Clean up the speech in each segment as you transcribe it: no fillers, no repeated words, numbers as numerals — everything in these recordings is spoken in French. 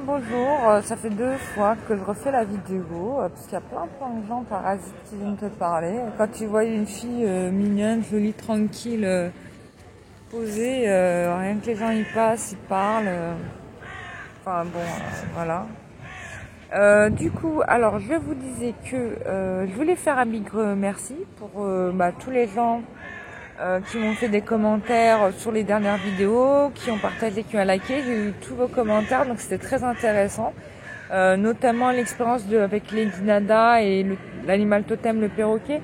Bonjour, ça fait 2 fois que je refais la vidéo parce qu'il y a plein de gens parasites qui viennent te parler. Quand tu vois une fille mignonne, jolie, tranquille, posée, rien que les gens y passent, ils parlent. Enfin bon, voilà. Du coup, alors je vous disais que je voulais faire un big merci pour tous les gens qui m'ont fait des commentaires sur les dernières vidéos, qui ont partagé, qui ont liké. J'ai eu tous vos commentaires, donc c'était très intéressant. Notamment l'expérience avec Lady Nada et l'animal totem, le perroquet.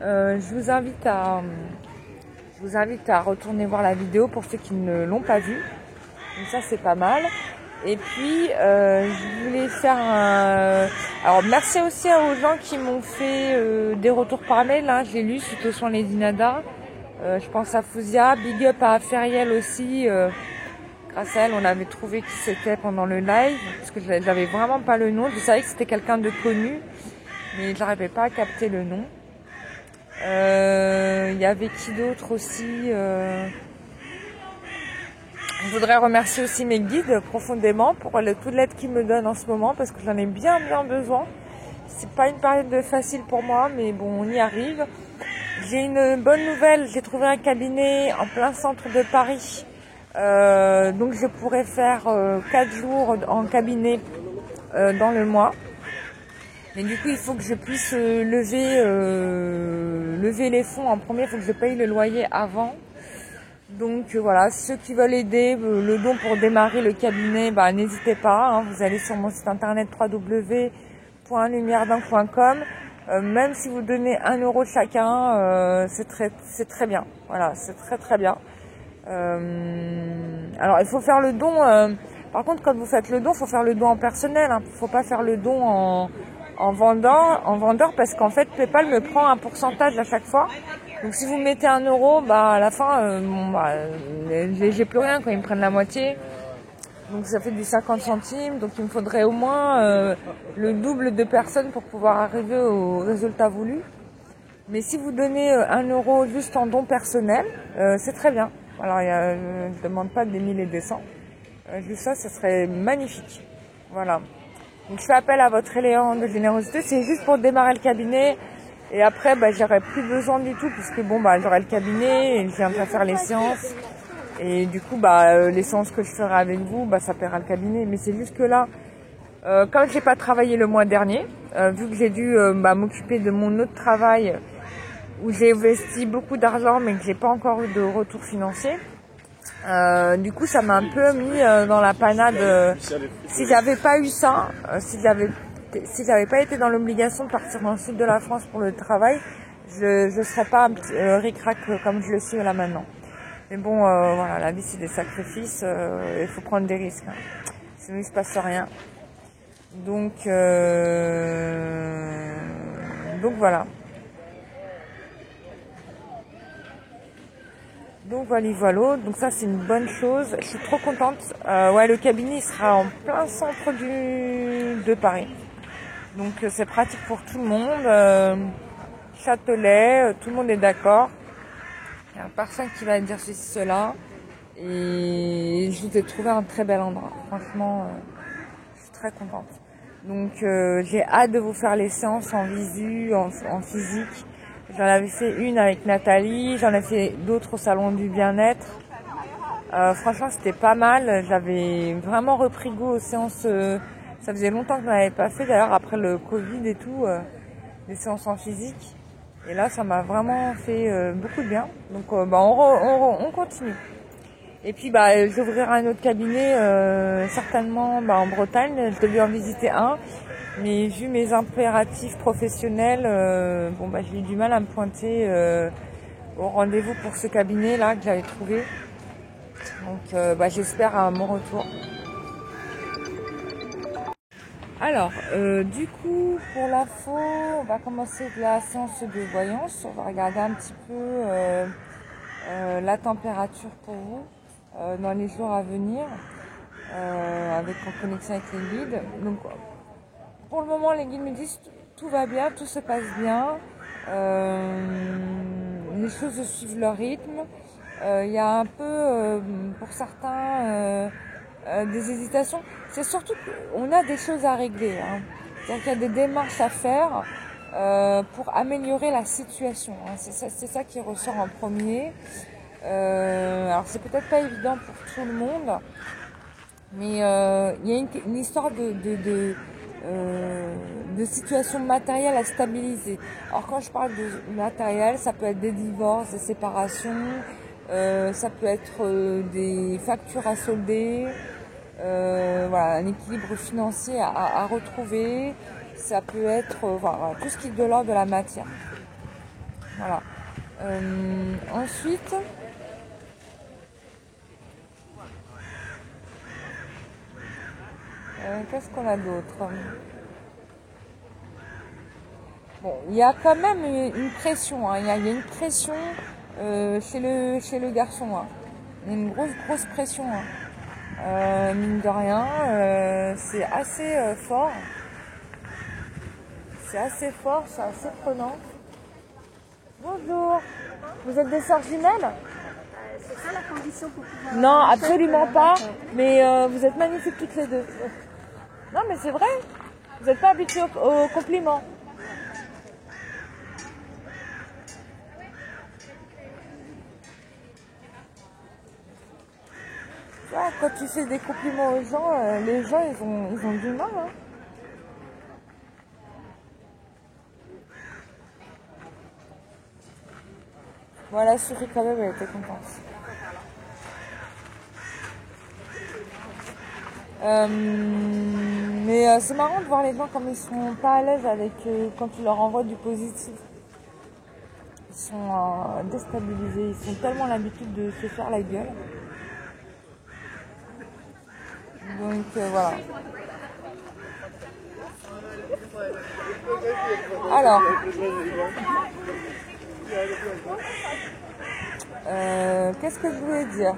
Je vous invite à retourner voir la vidéo pour ceux qui ne l'ont pas vue. Donc ça c'est pas mal. Et puis je voulais faire alors merci aussi aux gens qui m'ont fait des retours par mail, hein. J'ai lu suite au son Lady Nada. Je pense à Fouzia, big up à Feriel aussi. Grâce à elle, on avait trouvé qui c'était pendant le live, parce que j'avais vraiment pas le nom. Je savais que c'était quelqu'un de connu, mais j'arrivais pas à capter le nom. Il y avait qui d'autre aussi Je voudrais remercier aussi mes guides profondément pour toute l'aide qu'ils me donnent en ce moment, parce que j'en ai bien besoin. C'est pas une période facile pour moi, mais bon, on y arrive. J'ai une bonne nouvelle, j'ai trouvé un cabinet en plein centre de Paris. Donc je pourrais faire 4 jours en cabinet dans le mois. Mais du coup, il faut que je puisse lever les fonds en premier, il faut que je paye le loyer avant. Donc voilà, ceux qui veulent aider, le don pour démarrer le cabinet, n'hésitez pas, hein, vous allez sur mon site internet www.lumièredingue.com. Même si vous donnez 1 euro chacun, c'est très bien. Voilà, c'est très bien. Alors il faut faire le don. Par contre, quand vous faites le don, il faut faire le don en personnel. Hein. Faut pas faire le don en vendeur, parce qu'en fait PayPal me prend un pourcentage à chaque fois. Donc si vous mettez 1 euro, à la fin, j'ai plus rien quand ils me prennent la moitié. Donc ça fait du 50 centimes, donc il me faudrait au moins le double de personnes pour pouvoir arriver au résultat voulu. Mais si vous donnez 1 euro juste en don personnel, c'est très bien. Alors je ne demande pas des 1000 et des 100. Juste ça, ce serait magnifique. Voilà. Donc je fais appel à votre élément de générosité, c'est juste pour démarrer le cabinet. Et après, j'aurai plus besoin du tout, puisque j'aurai le cabinet et je viendrai faire les séances. Et du coup, les séances que je ferai avec vous, ça paiera le cabinet. Mais c'est juste que là, comme j'ai pas travaillé le mois dernier, vu que j'ai dû m'occuper de mon autre travail, où j'ai investi beaucoup d'argent, mais que j'ai pas encore eu de retour financier, du coup, ça m'a un peu mis dans la panade. Si j'avais pas eu ça, si j'avais pas été dans l'obligation de partir dans le sud de la France pour le travail, je serais pas ric-rac comme je le suis là maintenant. Mais bon, voilà, la vie c'est des sacrifices, il faut prendre des risques. Hein. Sinon il se passe rien. Donc voilà. Donc voilà. Donc ça c'est une bonne chose. Je suis trop contente. Le cabinet il sera en plein centre de Paris. Donc c'est pratique pour tout le monde. Châtelet, tout le monde est d'accord. Il n'y a personne qui va dire ceci, cela. Et je vous ai trouvé un très bel endroit. Franchement, je suis très contente. Donc j'ai hâte de vous faire les séances en visu, en physique. J'en avais fait une avec Nathalie, j'en ai fait d'autres au salon du bien-être. Franchement, c'était pas mal. J'avais vraiment repris goût aux séances. Ça faisait longtemps que je n'en avais pas fait. D'ailleurs, après le Covid et tout, des séances en physique. Et là, ça m'a vraiment fait beaucoup de bien. Donc, on continue. Et puis, j'ouvrirai un autre cabinet, certainement en Bretagne. Je devais en visiter un. Mais vu mes impératifs professionnels, j'ai eu du mal à me pointer au rendez-vous pour ce cabinet-là que j'avais trouvé. Donc, j'espère à mon retour. Alors, du coup, pour l'info, on va commencer la séance de voyance. On va regarder un petit peu la température pour vous dans les jours à venir, en connexion avec les guides. Donc, pour le moment, les guides me disent tout va bien, tout se passe bien. Les choses suivent leur rythme. Il y a un peu, pour certains, des hésitations. C'est surtout qu'on a des choses à régler. Hein. C'est-à-dire qu'il y a des démarches à faire pour améliorer la situation. Hein. C'est ça qui ressort en premier. Alors c'est peut-être pas évident pour tout le monde, mais il y a une histoire de situation matérielle à stabiliser. Alors quand je parle de matériel, ça peut être des divorces, des séparations, ça peut être des factures à solder, voilà, un équilibre financier à retrouver, ça peut être voilà, tout ce qui est de l'ordre de la matière. Voilà. Ensuite, qu'est-ce qu'on a d'autre? Bon, il y a quand même une pression, hein. Il y a une pression chez le garçon. Hein. Il y a une grosse pression. Hein. Mine de rien, c'est assez fort. C'est assez fort, c'est assez prenant. Bonjour, vous êtes des sœurs jumelles? C'est ça la condition pour pouvoir... Non, absolument pas, mais vous êtes magnifiques toutes les deux. Non, mais c'est vrai, vous n'êtes pas habitués aux compliments. Ouais, quand tu fais des compliments aux gens, les gens ils ont du mal. Hein. Voilà, souris quand même, elle était contente. Mais c'est marrant de voir les gens comme ils sont pas à l'aise avec quand tu leur envoies du positif. Ils sont déstabilisés, ils ont tellement l'habitude de se faire la gueule. Donc voilà. Alors, qu'est-ce que je voulais dire?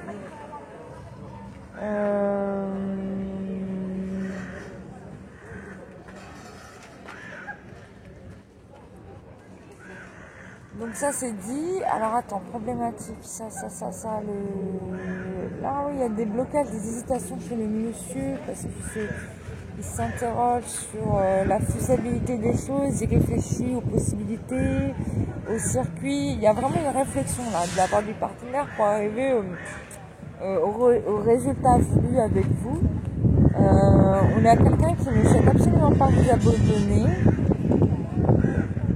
Donc ça c'est dit. Alors attends, problématique, là oui, il y a des blocages, des hésitations chez le monsieur parce qu'il s'interroge sur la faisabilité des choses, il réfléchit aux possibilités, au circuit. Il y a vraiment une réflexion là de la part du partenaire pour arriver au résultat voulu avec vous. On a quelqu'un qui ne souhaite absolument pas vous abandonner.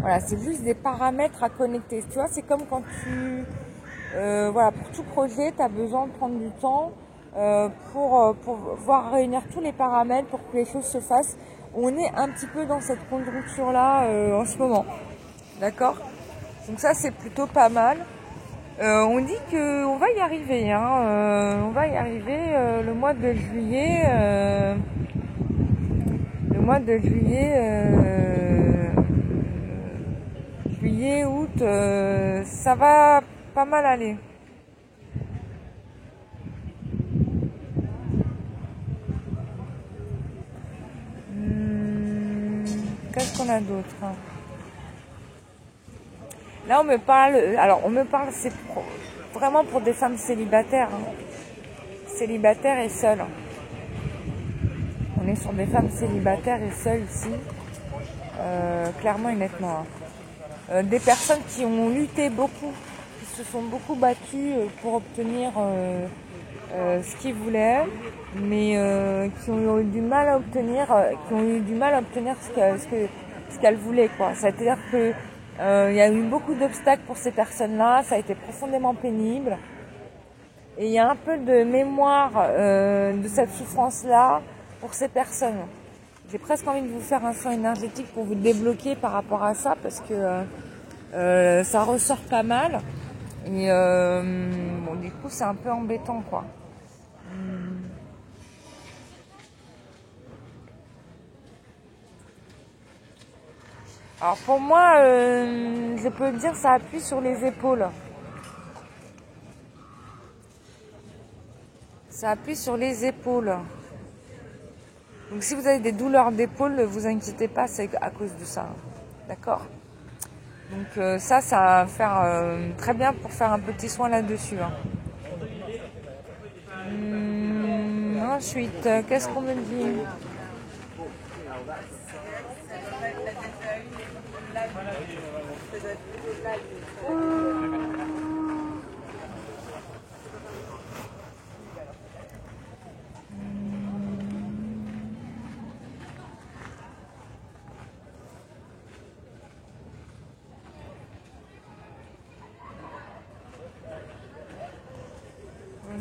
Voilà, c'est juste des paramètres à connecter. Tu vois, c'est comme quand voilà, pour tout projet, tu as besoin de prendre du temps pour pouvoir réunir tous les paramètres pour que les choses se fassent. On est un petit peu dans cette conjoncture-là en ce moment. D'accord? Donc ça, c'est plutôt pas mal. On dit qu'on va y arriver. Hein, on va y arriver le mois de juillet. Juillet, août, ça va pas mal aller. Qu'est-ce qu'on a d'autre? Là, on me parle, c'est vraiment pour des femmes célibataires. Hein. Célibataires et seules. On est sur des femmes célibataires et seules ici. Clairement et nettement. Hein. Des personnes qui ont lutté beaucoup, qui se sont beaucoup battues pour obtenir ce qu'ils voulaient, mais qui ont eu du mal à obtenir, ce qu'elles voulaient, quoi. C'est-à-dire que il y a eu beaucoup d'obstacles pour ces personnes-là, ça a été profondément pénible. Et il y a un peu de mémoire de cette souffrance-là pour ces personnes. J'ai presque envie de vous faire un soin énergétique pour vous débloquer par rapport à ça, parce que ça ressort pas mal. Et bon, du coup, c'est un peu embêtant, quoi. Alors pour moi, je peux dire ça appuie sur les épaules. Ça appuie sur les épaules. Donc si vous avez des douleurs d'épaule, ne vous inquiétez pas, c'est à cause de ça. D'accord? Donc ça va faire très bien pour faire un petit soin là-dessus. Hein. Ensuite, qu'est-ce qu'on me dit?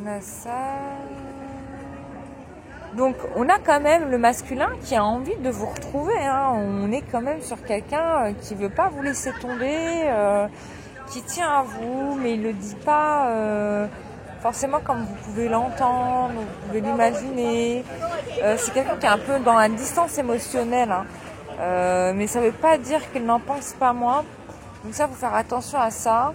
On a ça. Donc on a quand même le masculin qui a envie de vous retrouver. Hein. On est quand même sur quelqu'un qui veut pas vous laisser tomber, qui tient à vous, mais il le dit pas forcément comme vous pouvez l'entendre, vous pouvez l'imaginer. C'est quelqu'un qui est un peu dans la distance émotionnelle, hein. Mais ça veut pas dire qu'il n'en pense pas moins. Donc ça, faut faire attention à ça.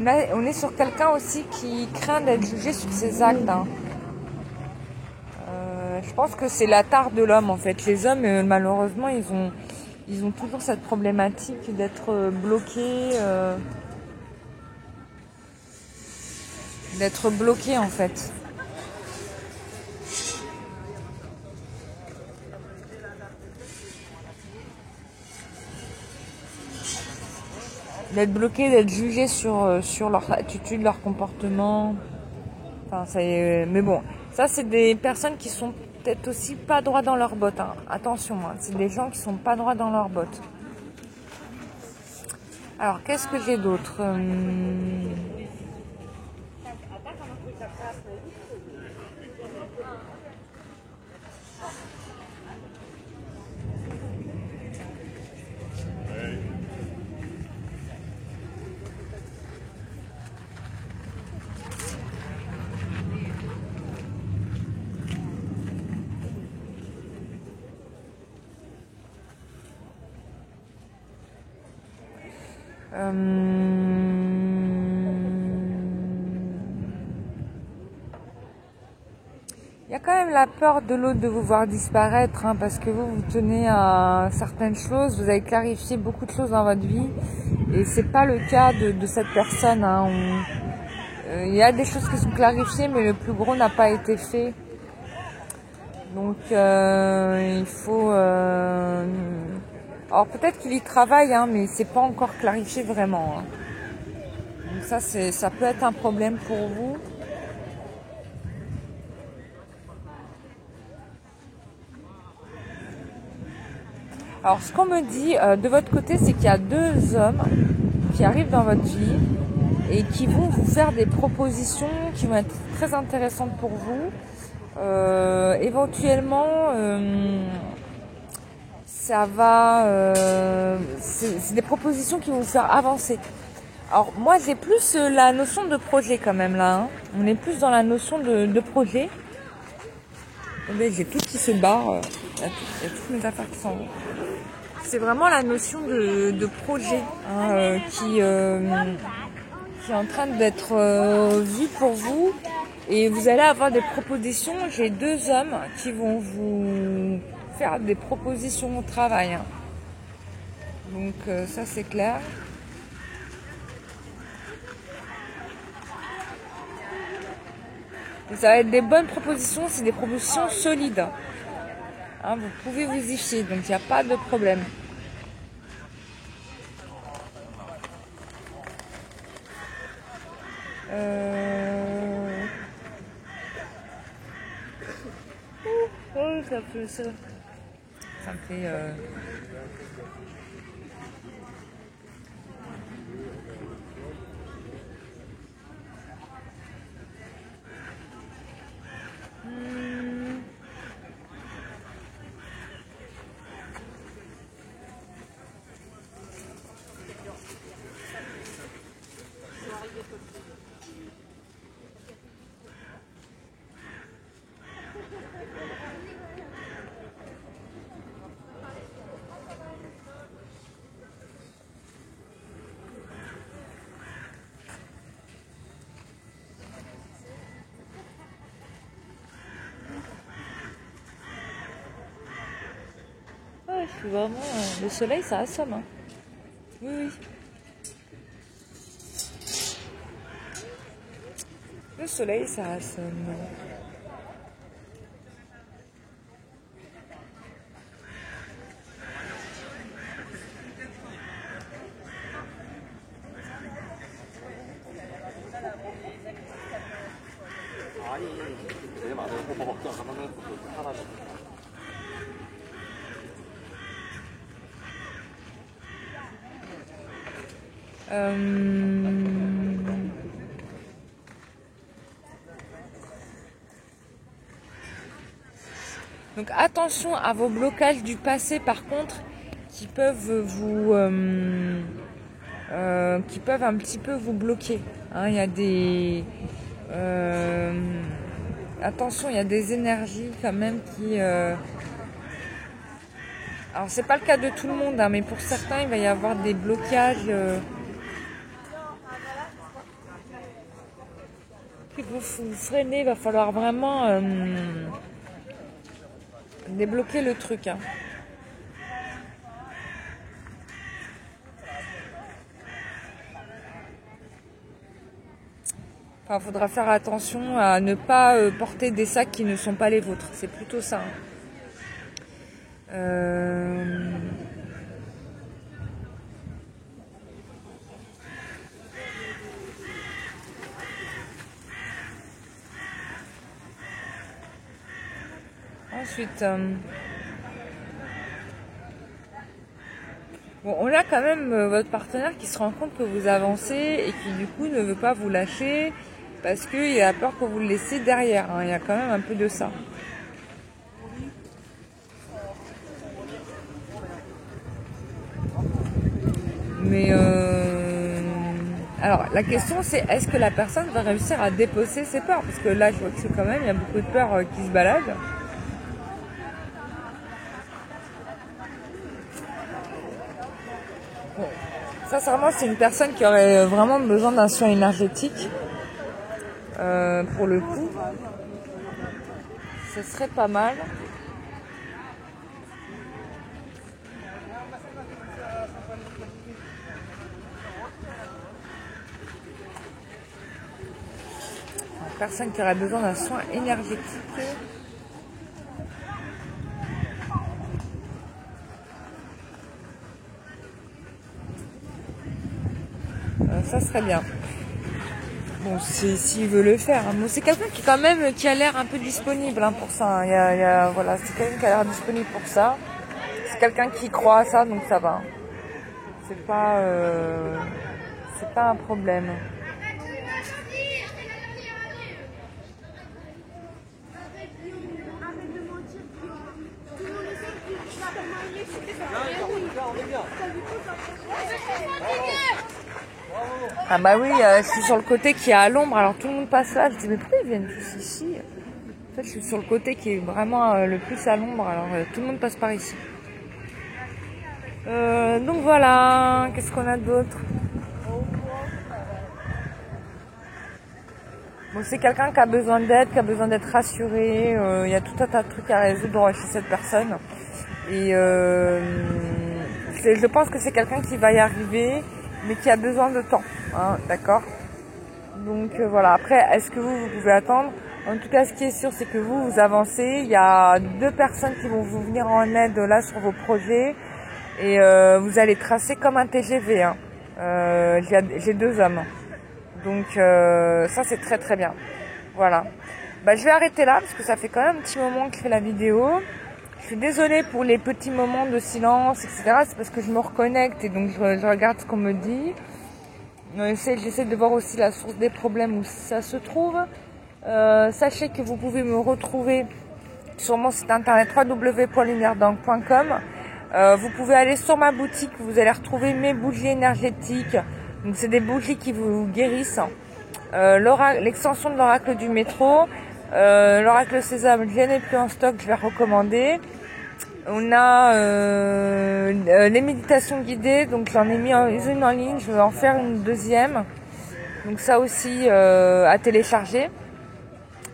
On est sur quelqu'un aussi qui craint d'être jugé sur ses actes. Hein. Je pense que c'est la tare de l'homme en fait. Les hommes, malheureusement, ils ont toujours cette problématique d'être bloqués. D'être bloqués en fait. D'être bloqués, d'être jugés sur leur attitude, leur comportement. Enfin, mais bon, ça c'est des personnes qui sont peut-être aussi pas droits dans leurs bottes. Hein. Attention, hein, c'est des gens qui sont pas droits dans leurs bottes. Alors, qu'est-ce que j'ai d'autre? Il y a quand même la peur de l'autre de vous voir disparaître, hein, parce que vous tenez à certaines choses, vous avez clarifié beaucoup de choses dans votre vie, et c'est pas le cas de cette personne. Hein. Il y a des choses qui sont clarifiées, mais le plus gros n'a pas été fait. Donc il faut... Alors peut-être qu'il y travaille, hein, mais c'est pas encore clarifié vraiment. Hein. Donc ça peut être un problème pour vous. Alors ce qu'on me dit de votre côté, c'est qu'il y a deux hommes qui arrivent dans votre vie et qui vont vous faire des propositions qui vont être très intéressantes pour vous. Éventuellement, ça va... c'est des propositions qui vont vous faire avancer. Alors moi j'ai plus la notion de projet quand même là. Hein. On est plus dans la notion de projet. J'ai tout qui se barre. Il y a toutes mes affaires qui s'en vont. C'est vraiment la notion de projet hein, qui est en train d'être vue pour vous. Et vous allez avoir des propositions. J'ai deux hommes qui vont vous faire des propositions au travail. Hein. Donc ça c'est clair. Et ça va être des bonnes propositions, c'est des propositions solides. Hein, vous pouvez vous y fier, donc il n'y a pas de problème. Oh, ça fait ça. Ça me fait... ouais, je suis vraiment... le soleil, ça assomme. Hein. Oui, oui. Le soleil, ça assomme. Donc attention à vos blocages du passé par contre qui peuvent qui peuvent un petit peu vous bloquer. Hein, il y a des attention, il y a des énergies quand même qui alors c'est pas le cas de tout le monde, hein, mais pour certains il va y avoir des blocages qui vont vous freiner. Il va falloir vraiment débloquer le truc. Hein. Enfin, faudra faire attention à ne pas porter des sacs qui ne sont pas les vôtres. C'est plutôt ça. Hein. Ensuite, bon, on a quand même votre partenaire qui se rend compte que vous avancez et qui du coup ne veut pas vous lâcher parce qu'il a peur que vous le laissiez derrière. Hein. Il y a quand même un peu de ça. Mais alors la question c'est est-ce que la personne va réussir à dépecer ses peurs? Parce que là je vois que c'est quand même, il y a beaucoup de peurs qui se baladent. Bon. Sincèrement c'est une personne qui aurait vraiment besoin d'un soin énergétique. Pour le coup. Ce serait pas mal. Personne qui aurait besoin d'un soin énergétique. Ça serait bien. Bon, s'il veut le faire. Hein. Bon, c'est quelqu'un qui quand même qui a l'air un peu disponible hein, pour ça. Hein. Voilà, c'est quelqu'un qui a l'air disponible pour ça. C'est quelqu'un qui croit à ça, donc ça va. C'est pas un problème. Ah bah oui, je suis sur le côté qui est à l'ombre, alors tout le monde passe là. Je dis mais pourquoi ils viennent tous ici? En fait, je suis sur le côté qui est vraiment le plus à l'ombre, alors tout le monde passe par ici. Donc voilà, qu'est-ce qu'on a d'autre? Bon, c'est quelqu'un qui a besoin d'aide, qui a besoin d'être rassuré. Il y a tout un tas de trucs à résoudre chez cette personne. Et je pense que c'est quelqu'un qui va y arriver, mais qui a besoin de temps. Hein, d'accord? Donc voilà, après, est-ce que vous pouvez attendre? En tout cas, ce qui est sûr, c'est que vous avancez. Il y a 2 personnes qui vont vous venir en aide là sur vos projets. Et vous allez tracer comme un TGV. Hein. J'ai 2 hommes. Donc ça, c'est très très bien. Voilà. Bah, je vais arrêter là, parce que ça fait quand même un petit moment que je fais la vidéo. Je suis désolée pour les petits moments de silence, etc. C'est parce que je me reconnecte et donc je regarde ce qu'on me dit. J'essaie de voir aussi la source des problèmes où ça se trouve. Sachez que vous pouvez me retrouver sur mon site internet www.lumièredangue.com. Vous pouvez aller sur ma boutique, vous allez retrouver mes bougies énergétiques. Donc c'est des bougies qui vous guérissent. L'extension de l'oracle du métro. L'oracle sésame, je n'ai plus en stock, je vais recommander. On a les méditations guidées, donc j'en ai mis une en ligne, je vais en faire une deuxième. Donc ça aussi à télécharger.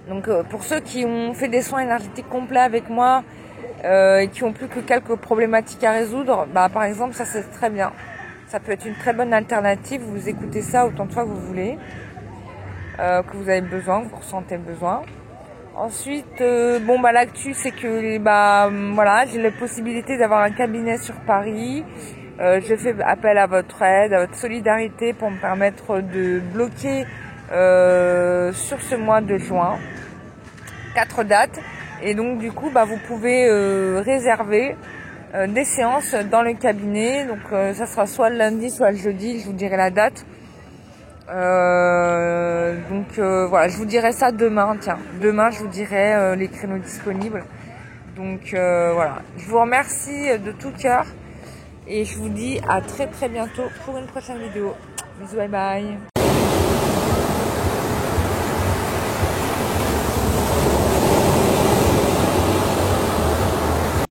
Donc pour ceux qui ont fait des soins énergétiques complets avec moi, et qui ont plus que quelques problématiques à résoudre, bah, par exemple, ça c'est très bien. Ça peut être une très bonne alternative. Vous écoutez ça autant de fois que vous voulez, que vous avez besoin, que vous ressentez le besoin. Ensuite, bon bah l'actu c'est que bah voilà, j'ai la possibilité d'avoir un cabinet sur Paris. Je fais appel à votre aide, à votre solidarité pour me permettre de bloquer sur ce mois de juin 4 dates. Et donc du coup bah vous pouvez réserver des séances dans le cabinet. Donc ça sera soit le lundi, soit le jeudi, je vous dirai la date. Voilà, je vous dirai ça demain, tiens. Demain, je vous dirai les créneaux disponibles. Donc voilà, je vous remercie de tout cœur et je vous dis à très très bientôt pour une prochaine vidéo. Bisous, bye bye.